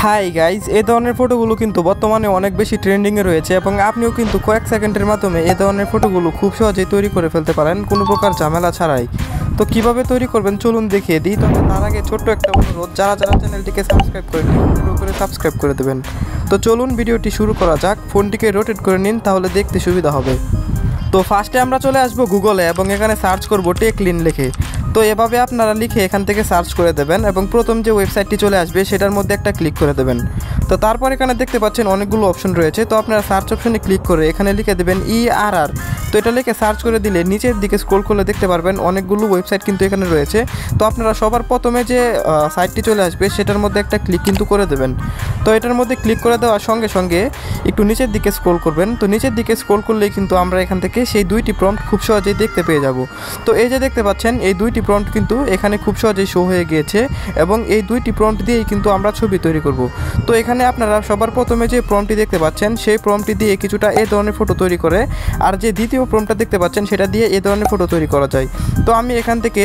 Hi guys, এই ধরনের ফটোগুলো কিন্তু বর্তমানে অনেক বেশি ট্রেন্ডিংয়ে রয়েছে এবং আপনিও কিন্তু কয়েক সেকেন্ডের মাধ্যমে এই ধরনের ফটোগুলো খুব সহজেই তৈরি করে ফেলতে পারেন কোনো প্রকার ঝামেলা ছাড়াই। তো কিভাবে তৈরি করবেন চলুন দেখিয়ে দিই। তবে তার আগে ছোট্ট একটা অনুরোধ, যারা চ্যানেলটিকে সাবস্ক্রাইব করেনি অনুগ্রহ করে সাবস্ক্রাইব করে দেবেন। তো চলুন ভিডিওটি শুরু করা যাক। ফোনটিকে রোটেট করে নিন, তাহলে দেখতে সুবিধা হবে। তো ফার্স্টে আমরা চলে আসবো গুগলে এবং এখানে সার্চ করব টেকলিন লিখে। তো এভাবে আপনারা লিখে এখান থেকে সার্চ করে দেবেন এবং প্রথম যে ওয়েবসাইটটি চলে আসবে সেটার মধ্যে একটা ক্লিক করে দেবেন। তো তারপর এখানে দেখতে পাচ্ছেন অনেকগুলো অপশন রয়েছে। তো আপনারা সার্চ অপশনে ক্লিক করে এখানে লিখে দেবেন ERR। তো এটা লিখে সার্চ করে দিলে নিচের দিকে স্ক্রল করলে দেখতে পারবেন অনেকগুলো ওয়েবসাইট কিন্তু এখানে রয়েছে। তো আপনারা সবার প্রথমে যে সাইটটি চলে আসবে সেটার মধ্যে একটা ক্লিক কিন্তু করে দেবেন। তো এটার মধ্যে ক্লিক করে দেওয়ার সঙ্গে সঙ্গে একটু নিচের দিকে স্ক্রল করবেন। তো নিচের দিকে স্ক্রল করলেই কিন্তু আমরা এখান থেকে সেই দুইটি প্রম্পট খুব সহজেই দেখতে পেয়ে যাব। তো এই যে দেখতে পাচ্ছেন এই দুইটি প্রম্পট কিন্তু এখানে খুব সহজেই শো হয়ে গিয়েছে এবং এই দুইটি প্রম্পট দিয়েই কিন্তু আমরা ছবি তৈরি করব। তো এখানে আপনারা সবার প্রথমে যে প্রম্পটটি দেখতে পাচ্ছেন সেই প্রম্পটটি দিয়ে কিছুটা এই ধরনের ফটো তৈরি করে, আর যে দ্বিতীয় প্রম্পটটা দেখতে পাচ্ছেন সেটা দিয়ে এই ধরনের ফটো তৈরি করা যায়। তো আমি এখান থেকে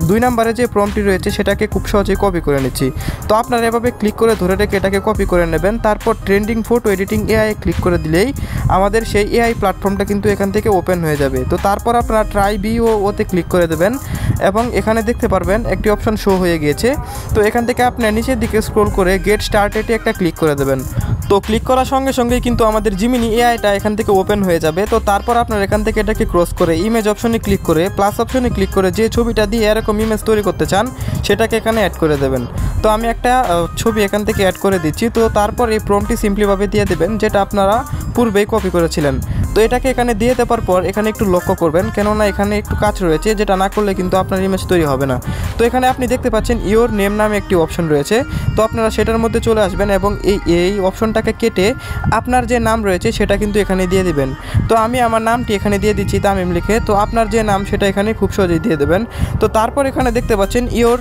2 নম্বরে যে প্রম্পটটি রয়েছে সেটাকে খুব সহজেই কপি করে নিচ্ছি। তো আপনারা এভাবে ক্লিক করে ধরে রেখে এটাকে কপি করে নেবেন। তারপর trending photo editing AI click করে দিলেই আমাদের সেই AI প্ল্যাটফর্মটা কিন্তু এখান থেকে ওপেন হয়ে যাবে। তো তারপর আপনারা ট্রাই ওতে ক্লিক করে দেবেন এবং এখানে দেখতে পারবেন একটি অপশন শো হয়ে গিয়েছে। তো এখান থেকে আপনার নিচের দিকে স্ক্রল করে গেট স্টার্টেডে একটা ক্লিক করে দেবেন। তো ক্লিক করার সঙ্গে সঙ্গেই কিন্তু আমাদের জিমিনি AIটা এখান থেকে ওপেন হয়ে যাবে। তো তারপর আপনার এখান থেকে এটাকে ক্রস করে ইমেজ অপশনে ক্লিক করে প্লাস অপশনে ক্লিক করে যে ছবিটা দিয়ে এরকম ইমেজ তৈরি করতে চান সেটাকে এখানে অ্যাড করে দেবেন। তো আমি একটা ছবি এখান থেকে অ্যাড করে দিচ্ছি। তো তারপর এই প্রম্পটটি সিম্পলিভাবে দিয়ে দেবেন যেটা আপনারা পূর্বেই কপি করেছিলেন। তো এটাকে এখানে দিয়ে দেওয়ার পর এখানে একটু লক্ষ্য করবেন, কেননা এখানে একটু কাজ রয়েছে যেটা না করলে কিন্তু আপনার ইমেজ তৈরি হবে না। তো এখানে আপনি দেখতে পাচ্ছেন ইওর নেম নামে একটি অপশন রয়েছে। তো আপনারা সেটার মধ্যে চলে আসবেন এবং এই অপশনটাকে কেটে আপনার যে নাম রয়েছে সেটা কিন্তু এখানে দিয়ে দিবেন। তো আমি আমার নামটি এখানে দিয়ে দিচ্ছি তামিম লিখে। তো আপনার যে নাম সেটা এখানে খুব সহজেই দিয়ে দেবেন। তো তারপর এখানে দেখতে পাচ্ছেন ইওর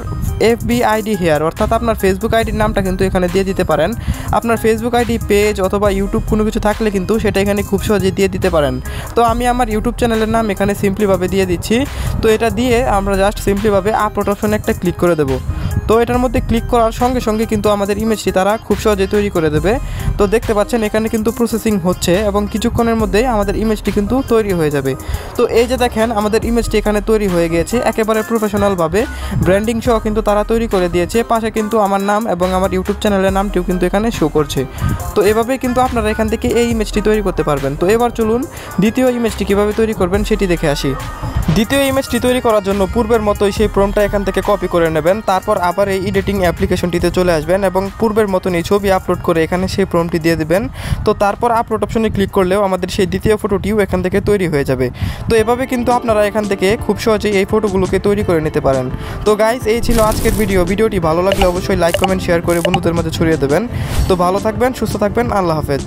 FB ID হেয়ার, অর্থাৎ আপনার ফেসবুক আইডির নামটা কিন্তু এখানে দিয়ে দিতে পারেন। আপনার ফেসবুক আইডি পেজ অথবা ইউটিউব কোনো কিছু থাকলে কিন্তু সেটা এখানে খুব সহজেই দিয়ে দিতে পারেন। তো আমি আমার ইউটিউব চ্যানেলের নাম এখানে সিম্পলিভাবে দিয়ে দিচ্ছি। তো এটা দিয়ে আমরা জাস্ট সিম্পলিভাবে আপলোড অপশনে একটা ক্লিক করে দেবো। তো এটার মধ্যে ক্লিক করার সঙ্গে সঙ্গে কিন্তু আমাদের ইমেজটি তারা খুব সহজেই তৈরি করে দেবে। তো দেখতে পাচ্ছেন এখানে কিন্তু প্রসেসিং হচ্ছে এবং কিছুক্ষণের মধ্যেই আমাদের ইমেজটি কিন্তু তৈরি হয়ে যাবে। তো এই যে দেখেন আমাদের ইমেজটি এখানে তৈরি হয়ে গিয়েছে একেবারে প্রফেশনালভাবে, ব্র্যান্ডিং সহ কিন্তু তারা তৈরি করে দিয়েছে। পাশে কিন্তু আমার নাম এবং আমার ইউটিউব চ্যানেলের নামটিও কিন্তু এখানে শো করছে। তো এভাবেই কিন্তু আপনারা এখান থেকে এই ইমেজটি তৈরি করতে পারবেন। তো এবার চলুন দ্বিতীয় ইমেজটি কীভাবে তৈরি করবেন সেটি দেখে আসি। দ্বিতীয় ইমেজটি তৈরি করার জন্য পূর্বের মতোই সেই প্রম্পটটা এখান থেকে কপি করে নেবেন। তারপর আবার এই এডিটিং অ্যাপ্লিকেশনটিতে চলে আসবেন এবং পূর্বের মতন এই ছবি আপলোড করে এখানে সেই প্রম্পটটি দিয়ে দেবেন। তো তারপর আপলোড অপশনে ক্লিক করলেও আমাদের সেই দ্বিতীয় ফটোটিও এখান থেকে তৈরি হয়ে যাবে। তো এভাবে কিন্তু আপনারা এখান থেকে খুব সহজেই এই ফটোগুলোকে তৈরি করে নিতে পারেন। তো গাইস, এই ছিল আজকের ভিডিওটি ভালো লাগলে অবশ্যই লাইক কমেন্ট শেয়ার করে বন্ধুদের মাঝে ছড়িয়ে দেবেন। তো ভালো থাকবেন, সুস্থ থাকবেন, আল্লাহ হাফেজ।